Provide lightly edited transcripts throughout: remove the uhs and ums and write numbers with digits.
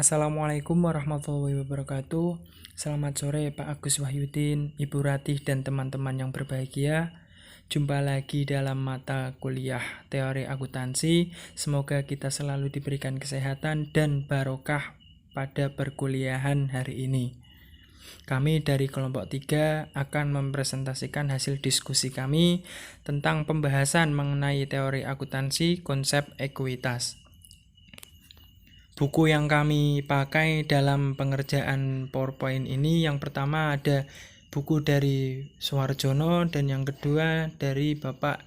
Assalamualaikum warahmatullahi wabarakatuh. Selamat sore Pak Agus Wahyudin, Ibu Ratih dan teman-teman yang berbahagia. Jumpa lagi dalam mata kuliah teori akuntansi. Semoga kita selalu diberikan kesehatan dan barokah pada perkuliahan hari ini. Kami dari kelompok 3 akan mempresentasikan hasil diskusi kami tentang pembahasan mengenai teori akuntansi konsep ekuitas. Buku yang kami pakai dalam pengerjaan PowerPoint ini, yang pertama ada buku dari Suharjono dan yang kedua dari Bapak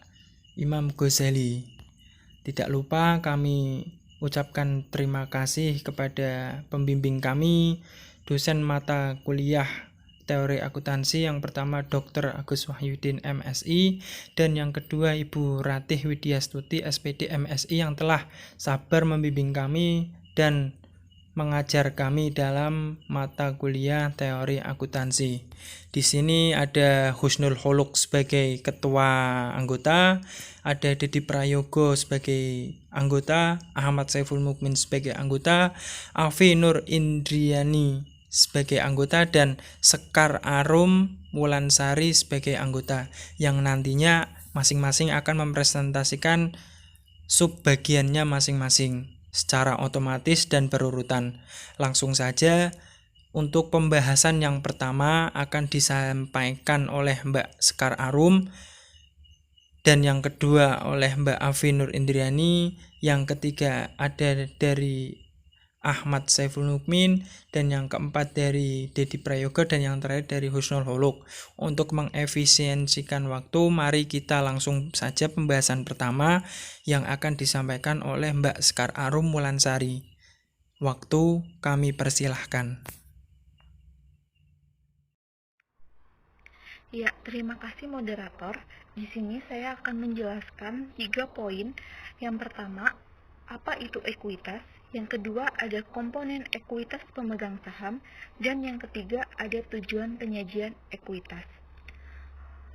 Imam Ghazali. Tidak lupa kami ucapkan terima kasih kepada pembimbing kami, dosen mata kuliah teori akuntansi, yang pertama Dr. Agus Wahyudin MSI dan yang kedua Ibu Ratih Widyastuti SPD MSI yang telah sabar membimbing kami dan mengajar kami dalam mata kuliah teori akuntansi. Di sini ada Husnul Khuluq sebagai ketua anggota, ada Dedi Prayogo sebagai anggota, Ahmad Saiful Mukmin sebagai anggota, Afi Nur Indriani sebagai anggota, dan Sekar Arum Wulansari sebagai anggota, yang nantinya masing-masing akan mempresentasikan subbagiannya masing-masing secara otomatis dan berurutan. Langsung saja, untuk pembahasan yang pertama akan disampaikan oleh Mbak Sekar Arum, dan yang kedua oleh Mbak Afi Nur Indriani, yang ketiga ada dari Ahmad Saiful Mukmin, dan yang keempat dari Dedi Prayogo, dan yang terakhir dari Husnul Khuluq. Untuk mengefisiensikan waktu, mari kita langsung saja pembahasan pertama yang akan disampaikan oleh Mbak Sekar Arum Wulansari. Waktu kami persilahkan. Ya, terima kasih moderator. Di sini saya akan menjelaskan 3 poin. Yang pertama, apa itu ekuitas? Yang kedua, ada komponen ekuitas pemegang saham. Dan yang ketiga, ada tujuan penyajian ekuitas.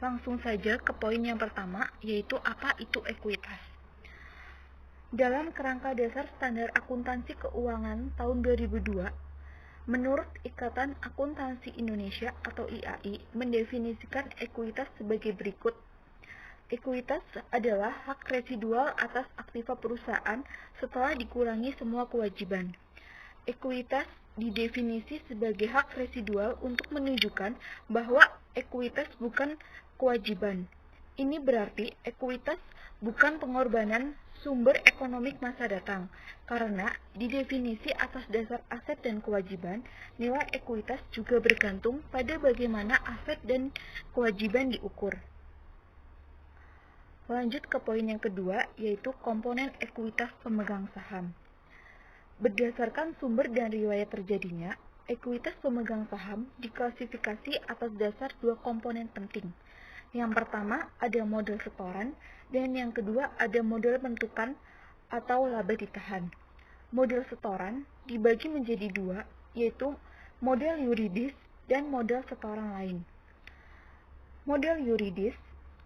Langsung saja ke poin yang pertama, yaitu apa itu ekuitas. Dalam kerangka dasar standar akuntansi keuangan tahun 2002, menurut Ikatan Akuntansi Indonesia atau IAI mendefinisikan ekuitas sebagai berikut. Ekuitas adalah hak residual atas aktiva perusahaan setelah dikurangi semua kewajiban. Ekuitas didefinisi sebagai hak residual untuk menunjukkan bahwa ekuitas bukan kewajiban. Ini berarti ekuitas bukan pengorbanan sumber ekonomik masa datang, karena didefinisi atas dasar aset dan kewajiban, nilai ekuitas juga bergantung pada bagaimana aset dan kewajiban diukur. Lanjut ke poin yang kedua, yaitu komponen ekuitas pemegang saham. Berdasarkan sumber dan riwayat terjadinya, ekuitas pemegang saham diklasifikasi atas dasar 2 komponen penting. Yang pertama ada modal setoran, dan yang kedua ada modal bentukan atau laba ditahan. Modal setoran dibagi menjadi 2, yaitu modal yuridis dan modal setoran lain. Modal yuridis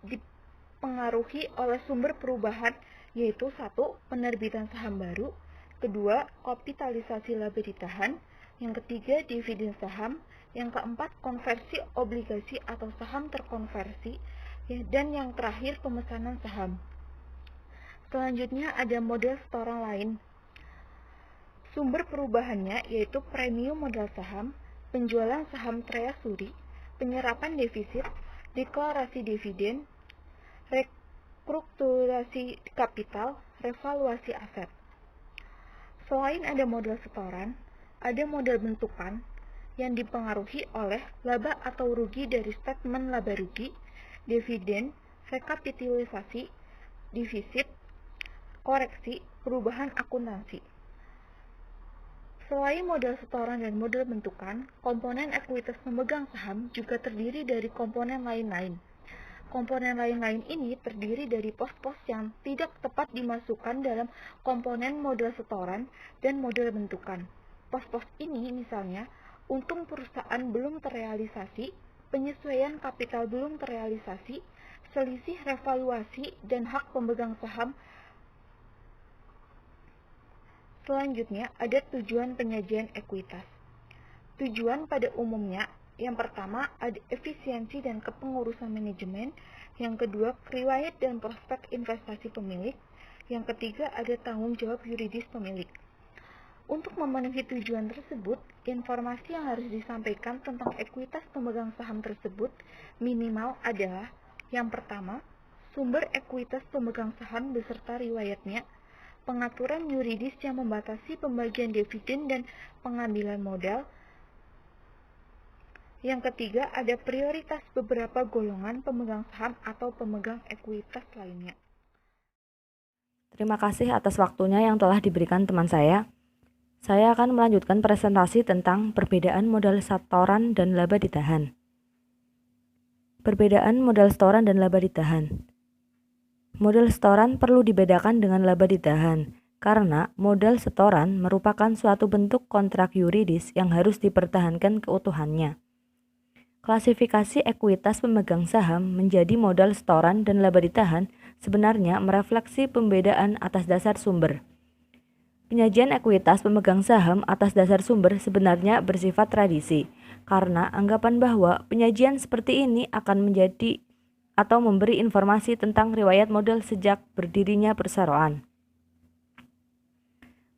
dipengaruhi oleh sumber perubahan, yaitu 1. Penerbitan saham baru, kedua, kapitalisasi laba ditahan, yang ketiga, dividen saham, yang keempat, konversi obligasi atau saham terkonversi, dan yang terakhir, pemesanan saham. Selanjutnya ada modal setoran lain. Sumber perubahannya yaitu premium modal saham, penjualan saham treasury, penyerapan defisit, deklarasi dividen, restrukturasi kapital, revaluasi aset. Selain ada modal setoran, ada modal bentukan yang dipengaruhi oleh laba atau rugi dari statement laba rugi, dividen, rekapitalisasi, defisit, koreksi, perubahan akuntansi. Selain modal setoran dan modal bentukan, komponen ekuitas pemegang saham juga terdiri dari komponen lain-lain. Komponen lain-lain ini terdiri dari pos-pos yang tidak tepat dimasukkan dalam komponen modal setoran dan modal bentukan. Pos-pos ini misalnya, untung perusahaan belum terrealisasi, penyesuaian kapital belum terrealisasi, selisih revaluasi, dan hak pemegang saham Selanjutnya, ada tujuan penyajian ekuitas. Tujuan pada umumnya, yang pertama ada efisiensi dan kepengurusan manajemen, yang kedua riwayat dan prospek investasi pemilik, yang ketiga ada tanggung jawab yuridis pemilik. Untuk memenuhi tujuan tersebut, informasi yang harus disampaikan tentang ekuitas pemegang saham tersebut minimal adalah yang pertama, sumber ekuitas pemegang saham beserta riwayatnya, pengaturan yuridis yang membatasi pembagian dividen dan pengambilan modal. Yang ketiga, ada prioritas beberapa golongan pemegang saham atau pemegang ekuitas lainnya. Terima kasih atas waktunya yang telah diberikan teman saya. Saya akan melanjutkan presentasi tentang perbedaan modal setoran dan laba ditahan. Perbedaan modal setoran dan laba ditahan. Modal setoran perlu dibedakan dengan laba ditahan, karena modal setoran merupakan suatu bentuk kontrak yuridis yang harus dipertahankan keutuhannya. Klasifikasi ekuitas pemegang saham menjadi modal setoran dan laba ditahan sebenarnya merefleksi pembedaan atas dasar sumber. Penyajian ekuitas pemegang saham atas dasar sumber sebenarnya bersifat tradisi, karena anggapan bahwa penyajian seperti ini akan menjadi atau memberi informasi tentang riwayat modal sejak berdirinya perseroan.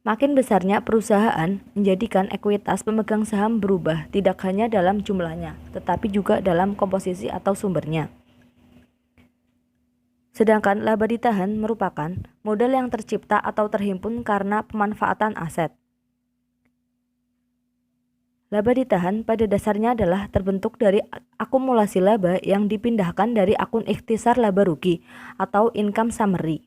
Makin besarnya perusahaan menjadikan ekuitas pemegang saham berubah tidak hanya dalam jumlahnya, tetapi juga dalam komposisi atau sumbernya. Sedangkan laba ditahan merupakan modal yang tercipta atau terhimpun karena pemanfaatan aset. Laba ditahan pada dasarnya adalah terbentuk dari akumulasi laba yang dipindahkan dari akun ikhtisar laba rugi atau income summary.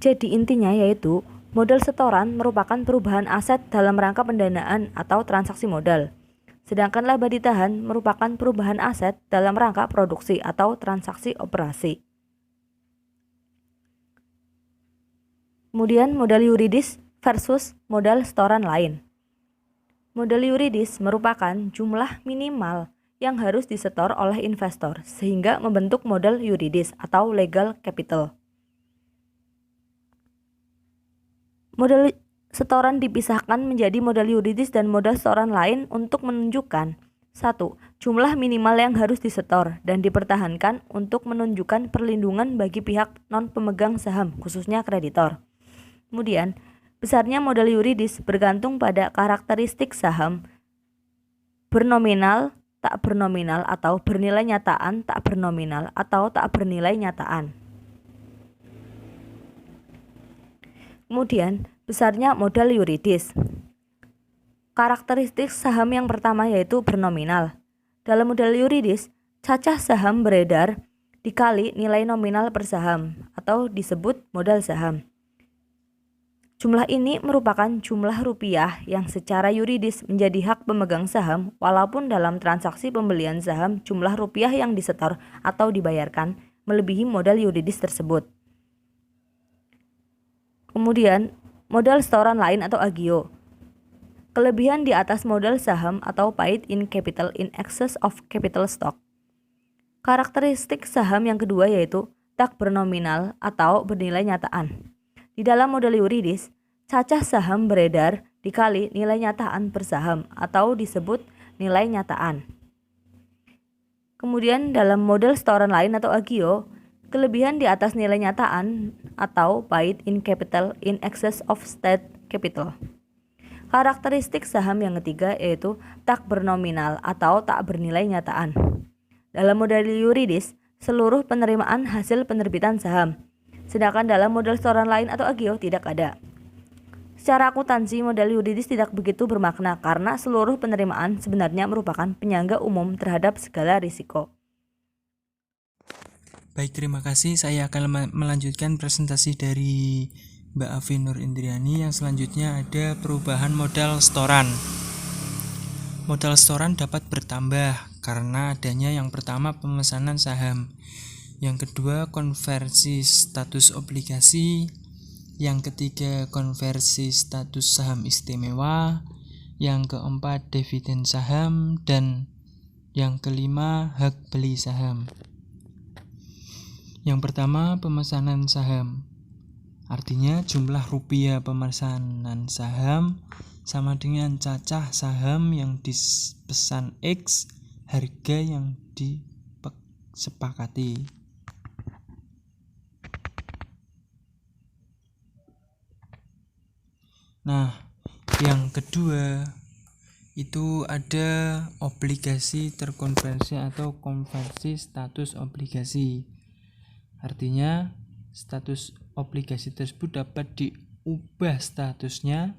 Jadi intinya yaitu modal setoran merupakan perubahan aset dalam rangka pendanaan atau transaksi modal. Sedangkan laba ditahan merupakan perubahan aset dalam rangka produksi atau transaksi operasi. Kemudian modal yuridis versus modal setoran lain. Modal yuridis merupakan jumlah minimal yang harus disetor oleh investor sehingga membentuk modal yuridis atau legal capital. Modal setoran dipisahkan menjadi modal yuridis dan modal setoran lain untuk menunjukkan 1. Jumlah minimal yang harus disetor dan dipertahankan untuk menunjukkan perlindungan bagi pihak non-pemegang saham, khususnya kreditor. Kemudian, besarnya modal yuridis bergantung pada karakteristik saham, bernominal, tak bernominal, atau bernilai nyataan, tak bernominal, atau tak bernilai nyataan. Kemudian, besarnya modal yuridis. Karakteristik saham yang pertama yaitu bernominal. Dalam modal yuridis, cacah saham beredar dikali nilai nominal per saham atau disebut modal saham. Jumlah ini merupakan jumlah rupiah yang secara yuridis menjadi hak pemegang saham walaupun dalam transaksi pembelian saham jumlah rupiah yang disetor atau dibayarkan melebihi modal yuridis tersebut. Kemudian, modal setoran lain atau agio. Kelebihan di atas modal saham atau paid in capital in excess of capital stock. Karakteristik saham yang kedua yaitu tak bernominal atau bernilai nyataan. Di dalam modal yuridis, cacah saham beredar dikali nilai nyataan per saham atau disebut nilai nyataan. Kemudian dalam modal setoran lain atau agio, kelebihan di atas nilai nyataan atau paid in capital in excess of state capital. Karakteristik saham yang ketiga yaitu tak bernominal atau tak bernilai nyataan. Dalam modal yuridis, seluruh penerimaan hasil penerbitan saham. Sedangkan dalam modal setoran lain atau agio tidak ada. Secara akuntansi, modal yuridis tidak begitu bermakna karena seluruh penerimaan sebenarnya merupakan penyangga umum terhadap segala risiko. Baik, terima kasih. Saya akan melanjutkan presentasi dari Mbak Afi Nur Indriani. Yang selanjutnya ada perubahan modal setoran. Modal setoran dapat bertambah karena adanya yang pertama pemesanan saham, yang kedua konversi status obligasi, yang ketiga konversi status saham istimewa, yang keempat dividen saham, dan yang kelima hak beli saham. Yang pertama pemesanan saham. Artinya jumlah rupiah pemesanan saham sama dengan cacah saham yang dipesan X, harga yang disepakati. Nah, yang kedua itu ada obligasi terkonversi atau konversi status obligasi. Artinya status obligasi tersebut dapat diubah statusnya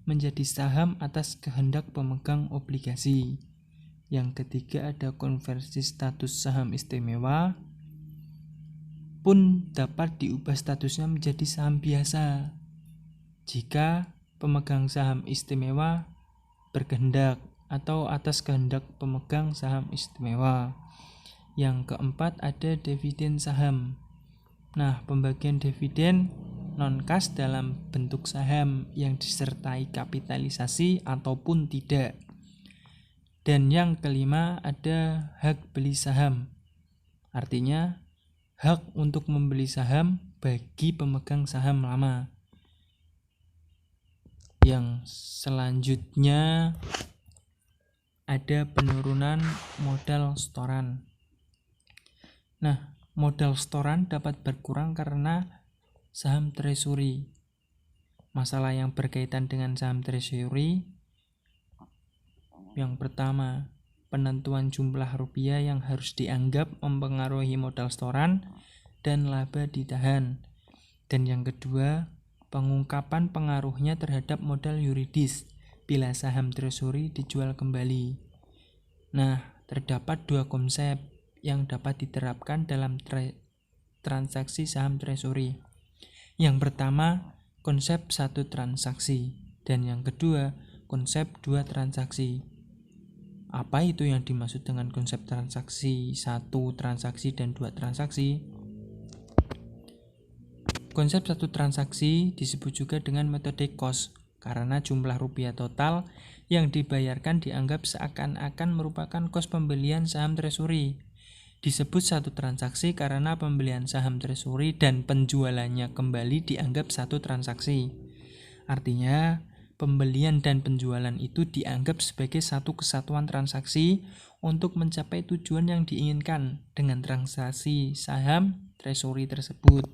menjadi saham atas kehendak pemegang obligasi. Yang ketiga ada konversi status saham istimewa pun dapat diubah statusnya menjadi saham biasa jika pemegang saham istimewa berkehendak atau atas kehendak pemegang saham istimewa. Yang keempat ada dividen saham. Nah, pembagian dividen non-cash dalam bentuk saham yang disertai kapitalisasi ataupun tidak. Dan yang kelima ada hak beli saham. Artinya hak untuk membeli saham bagi pemegang saham lama. Yang selanjutnya ada penurunan modal setoran. Nah, modal setoran dapat berkurang karena saham treasury. Masalah yang berkaitan dengan saham treasury yang pertama, penentuan jumlah rupiah yang harus dianggap mempengaruhi modal setoran dan laba ditahan. Dan yang kedua, pengungkapan pengaruhnya terhadap modal yuridis bila saham treasury dijual kembali. Nah, terdapat dua konsep yang dapat diterapkan dalam transaksi saham treasury. Yang pertama, konsep satu transaksi, dan yang kedua, konsep dua transaksi. Apa itu yang dimaksud dengan konsep transaksi satu transaksi dan dua transaksi? Konsep satu transaksi disebut juga dengan metode cost karena jumlah rupiah total yang dibayarkan dianggap seakan-akan merupakan kos pembelian saham treasury. Disebut satu transaksi karena pembelian saham treasury dan penjualannya kembali dianggap satu transaksi. Artinya, pembelian dan penjualan itu dianggap sebagai satu kesatuan transaksi untuk mencapai tujuan yang diinginkan dengan transaksi saham treasury tersebut.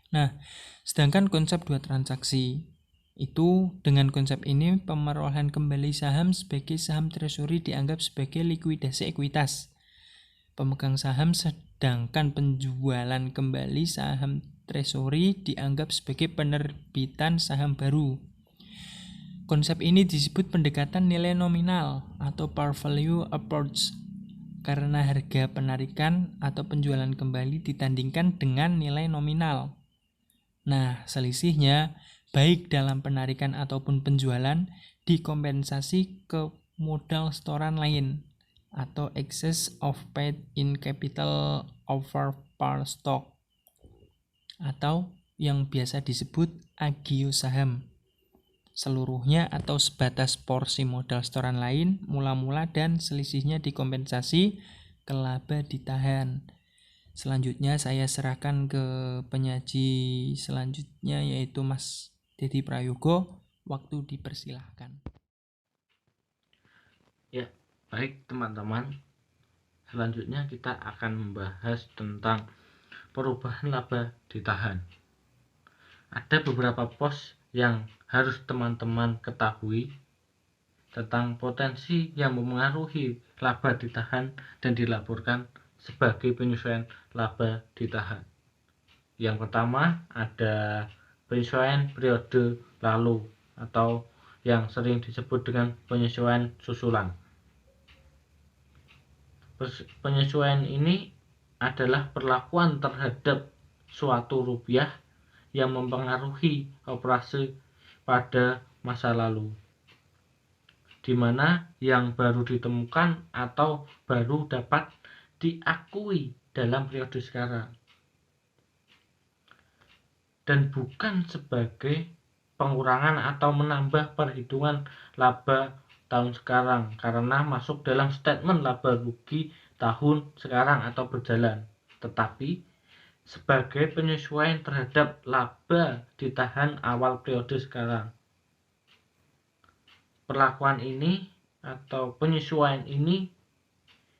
Nah, sedangkan konsep dua transaksi itu dengan konsep ini pemerolehan kembali saham sebagai saham treasury dianggap sebagai likuidasi ekuitas pemegang saham, sedangkan penjualan kembali saham treasury dianggap sebagai penerbitan saham baru. Konsep ini disebut pendekatan nilai nominal atau par value approach karena harga penarikan atau penjualan kembali ditandingkan dengan nilai nominal. Nah, selisihnya baik dalam penarikan ataupun penjualan dikompensasi ke modal setoran lain atau excess of paid in capital over par stock atau yang biasa disebut agio saham. Seluruhnya atau sebatas porsi modal setoran lain mula-mula dan selisihnya dikompensasi ke laba ditahan. Selanjutnya saya serahkan ke penyaji selanjutnya yaitu Mas Dedi Prayogo. Waktu dipersilahkan. Ya, baik teman-teman. Selanjutnya kita akan membahas tentang perubahan laba ditahan. Ada beberapa pos yang harus teman-teman ketahui tentang potensi yang mempengaruhi laba ditahan dan dilaporkan sebagai penyesuaian laba ditahan. Yang pertama ada penyesuaian periode lalu atau yang sering disebut dengan penyesuaian susulan. Penyesuaian ini adalah perlakuan terhadap suatu rupiah yang mempengaruhi operasi pada masa lalu, di mana yang baru ditemukan atau baru dapat diakui dalam periode sekarang, dan bukan sebagai pengurangan atau menambah perhitungan laba tahun sekarang karena masuk dalam statement laba rugi tahun sekarang atau berjalan, tetapi sebagai penyesuaian terhadap laba ditahan awal periode sekarang. Perlakuan ini atau penyesuaian ini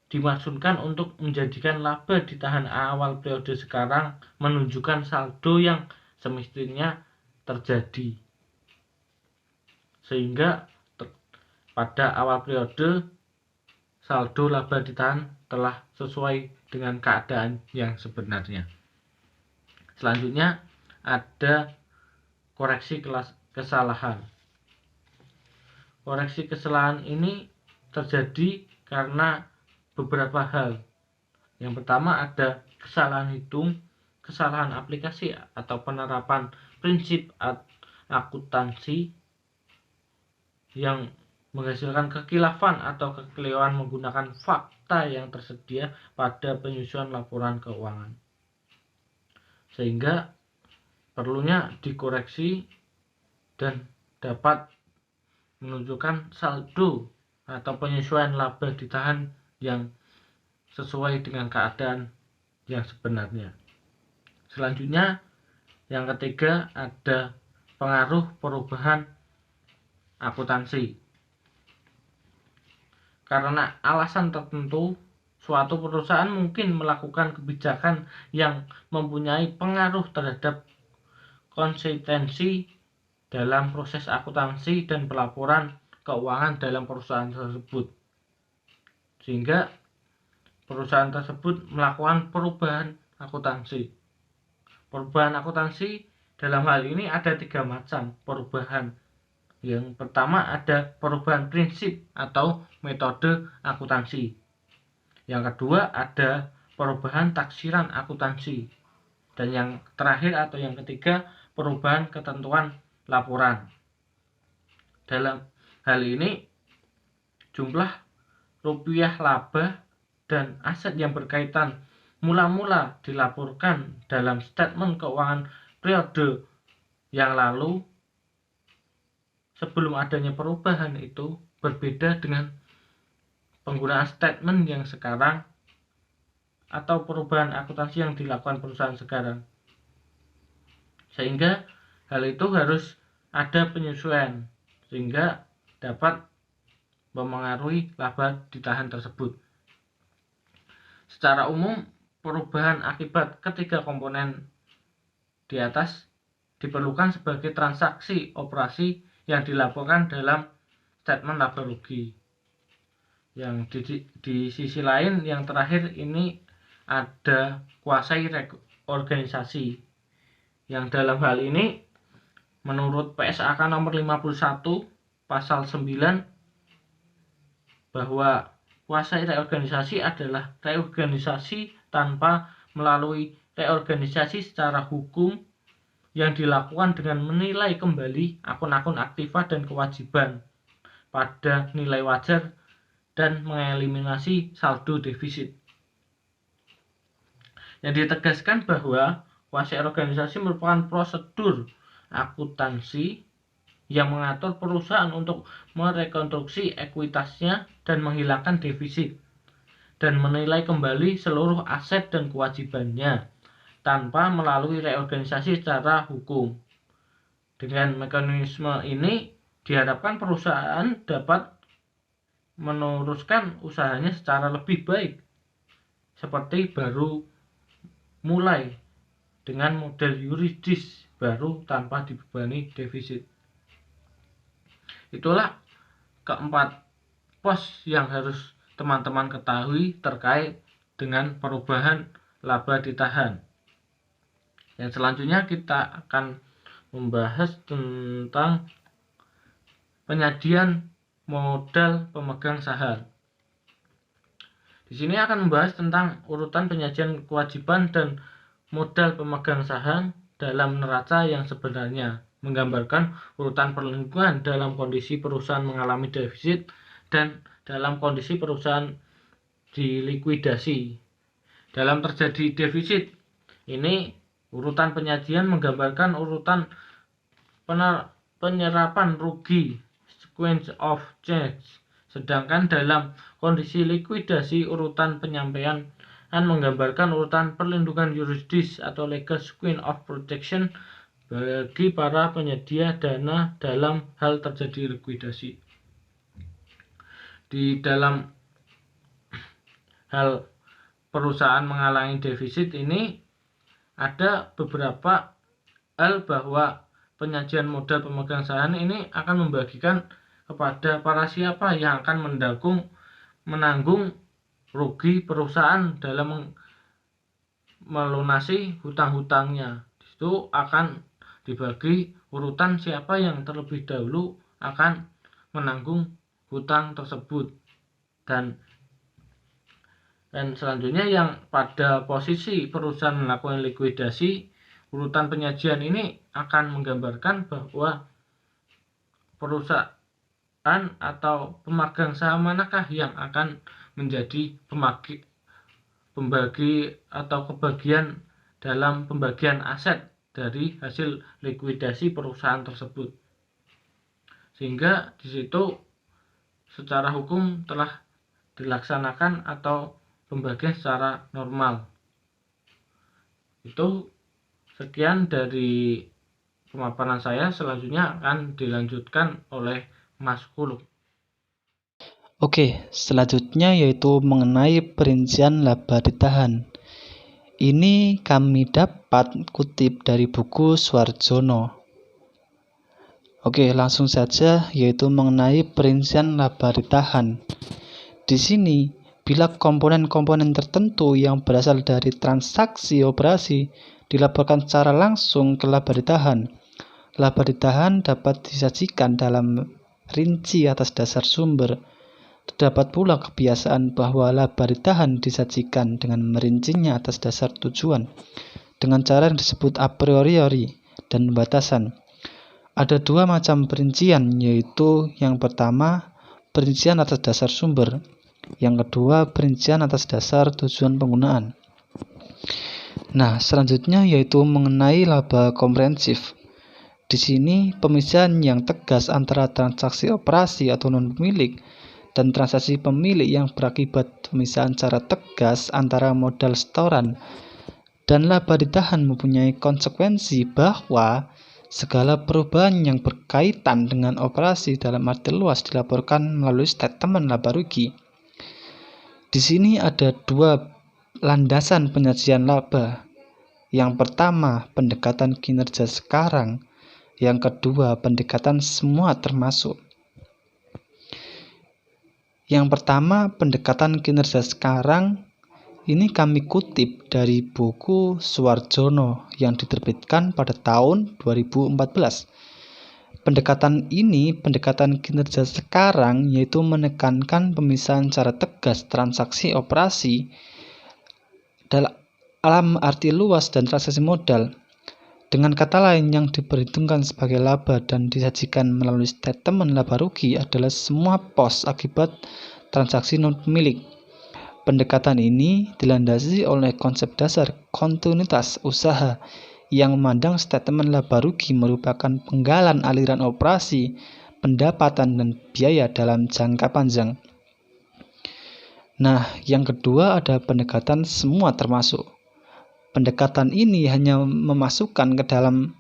dimaksudkan untuk menjadikan laba ditahan awal periode sekarang menunjukkan saldo yang semestinya terjadi. Sehingga pada awal periode saldo laba ditahan telah sesuai dengan keadaan yang sebenarnya. Selanjutnya ada koreksi kesalahan. Koreksi kesalahan ini terjadi karena beberapa hal. Yang pertama ada kesalahan hitung, kesalahan aplikasi atau penerapan prinsip akuntansi yang menghasilkan kekilafan atau kekeliruan menggunakan fakta yang tersedia pada penyusunan laporan keuangan. Sehingga perlunya dikoreksi dan dapat menunjukkan saldo atau penyesuaian laba ditahan yang sesuai dengan keadaan yang sebenarnya. Selanjutnya, yang ketiga ada pengaruh perubahan akuntansi. Karena alasan tertentu, suatu perusahaan mungkin melakukan kebijakan yang mempunyai pengaruh terhadap konsistensi dalam proses akuntansi dan pelaporan keuangan dalam perusahaan tersebut. Sehingga perusahaan tersebut melakukan perubahan akuntansi. Perubahan akuntansi dalam hal ini ada 3 macam perubahan. Yang pertama ada perubahan prinsip atau metode akuntansi. Yang kedua ada perubahan taksiran akuntansi. Dan yang terakhir atau yang ketiga perubahan ketentuan laporan. Dalam hal ini jumlah rupiah laba dan aset yang berkaitan mula-mula dilaporkan dalam statement keuangan periode yang lalu sebelum adanya perubahan itu berbeda dengan penggunaan statement yang sekarang atau perubahan akuntansi yang dilakukan perusahaan sekarang. Sehingga hal itu harus ada penyesuaian sehingga dapat memengaruhi laba ditahan tersebut. Secara umum, perubahan akibat ketiga komponen di atas diperlukan sebagai transaksi operasi yang dilaporkan dalam statement laba rugi. Yang di sisi lain yang terakhir ini ada kuasai organisasi. Yang dalam hal ini menurut PSAK nomor 51 pasal 9 bahwa kuasai reorganisasi adalah reorganisasi tanpa melalui reorganisasi secara hukum yang dilakukan dengan menilai kembali akun-akun aktiva dan kewajiban pada nilai wajar dan mengeliminasi saldo defisit. Yang ditegaskan bahwa kuasai organisasi merupakan prosedur akuntansi yang mengatur perusahaan untuk merekonstruksi ekuitasnya dan menghilangkan defisit dan menilai kembali seluruh aset dan kewajibannya tanpa melalui reorganisasi secara hukum. Dengan mekanisme ini diharapkan perusahaan dapat meneruskan usahanya secara lebih baik seperti baru mulai dengan model yuridis baru tanpa dibebani defisit. Itulah keempat pos yang harus teman-teman ketahui terkait dengan perubahan laba ditahan. Yang selanjutnya kita akan membahas tentang penyajian modal pemegang saham. Di sini akan membahas tentang urutan penyajian kewajiban dan modal pemegang saham dalam neraca yang sebenarnya, menggambarkan urutan perlindungan dalam kondisi perusahaan mengalami defisit dan dalam kondisi perusahaan dilikuidasi. Dalam terjadi defisit, ini urutan penyajian menggambarkan urutan penyerapan rugi, sequence of change. Sedangkan dalam kondisi likuidasi, urutan penyampaian menggambarkan urutan perlindungan yuridis atau legal scheme of protection bagi para penyedia dana dalam hal terjadi likuidasi. Di dalam hal perusahaan mengalami defisit ini ada beberapa hal bahwa penyajian modal pemegang saham ini akan membagikan kepada para siapa yang akan menanggung rugi perusahaan dalam melunasi hutang-hutangnya. Itu akan dibagi urutan siapa yang terlebih dahulu akan menanggung hutang tersebut, dan selanjutnya yang pada posisi perusahaan melakukan likuidasi, urutan penyajian ini akan menggambarkan bahwa perusahaan atau pemegang saham manakah yang akan menjadi pembagi atau kebagian dalam pembagian aset dari hasil likuidasi perusahaan tersebut. Sehingga di situ secara hukum telah dilaksanakan atau pembagian secara normal. Itu sekian dari pemaparan saya, selanjutnya akan dilanjutkan oleh Mas Kuluk. Oke, selanjutnya yaitu mengenai perincian laba ditahan. Ini kami dapat kutip dari buku Suarjono. Oke, langsung saja yaitu mengenai perincian laba ditahan. Di sini, bila komponen-komponen tertentu yang berasal dari transaksi operasi dilaporkan secara langsung ke laba ditahan dapat disajikan dalam rinci atas dasar sumber. Terdapat pula kebiasaan bahwa laba ditahan disajikan dengan merincinya atas dasar tujuan dengan cara yang disebut a priori dan batasan. Ada dua macam perincian, yaitu yang pertama perincian atas dasar sumber, yang kedua perincian atas dasar tujuan penggunaan. Nah, selanjutnya yaitu mengenai laba komprehensif. Di sini pemisahan yang tegas antara transaksi operasi atau non-pemilik dan transaksi pemilik yang berakibat pemisahan secara tegas antara modal setoran dan laba ditahan mempunyai konsekuensi bahwa segala perubahan yang berkaitan dengan operasi dalam arti luas dilaporkan melalui statement laba rugi. Di sini ada dua landasan penyajian laba. Yang pertama, pendekatan kinerja sekarang. Yang kedua, pendekatan semua termasuk. Yang pertama, pendekatan kinerja sekarang, ini kami kutip dari buku Suarjono yang diterbitkan pada tahun 2014. Pendekatan kinerja sekarang, yaitu menekankan pemisahan secara tegas transaksi operasi dalam arti luas dan transaksi modal. Dengan kata lain, yang diperhitungkan sebagai laba dan disajikan melalui statement laba rugi adalah semua pos akibat transaksi non-pemilik. Pendekatan ini dilandasi oleh konsep dasar kontinuitas usaha yang memandang statement laba rugi merupakan penggalan aliran operasi, pendapatan, dan biaya dalam jangka panjang. Nah, yang kedua ada pendekatan semua termasuk. Pendekatan ini hanya memasukkan ke dalam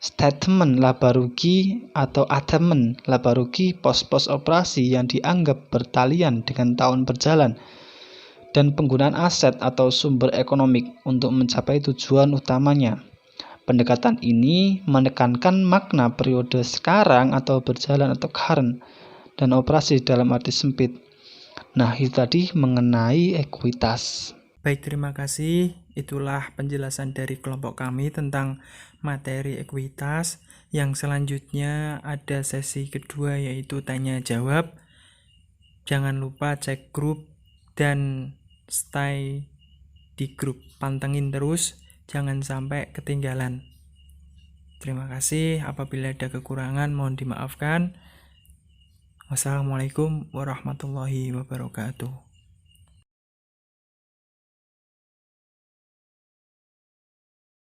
statement laba rugi atau attainment laba rugi pos-pos operasi yang dianggap bertalian dengan tahun berjalan dan penggunaan aset atau sumber ekonomik untuk mencapai tujuan utamanya. Pendekatan ini menekankan makna periode sekarang atau berjalan atau current dan operasi dalam arti sempit. Nah, itu tadi mengenai ekuitas. Baik, terima kasih. Itulah penjelasan dari kelompok kami tentang materi ekuitas. Yang selanjutnya ada sesi kedua, yaitu tanya jawab. Jangan lupa cek grup dan stay di grup. Pantengin terus, jangan sampai ketinggalan. Terima kasih. Apabila ada kekurangan mohon dimaafkan. Wassalamualaikum warahmatullahi wabarakatuh.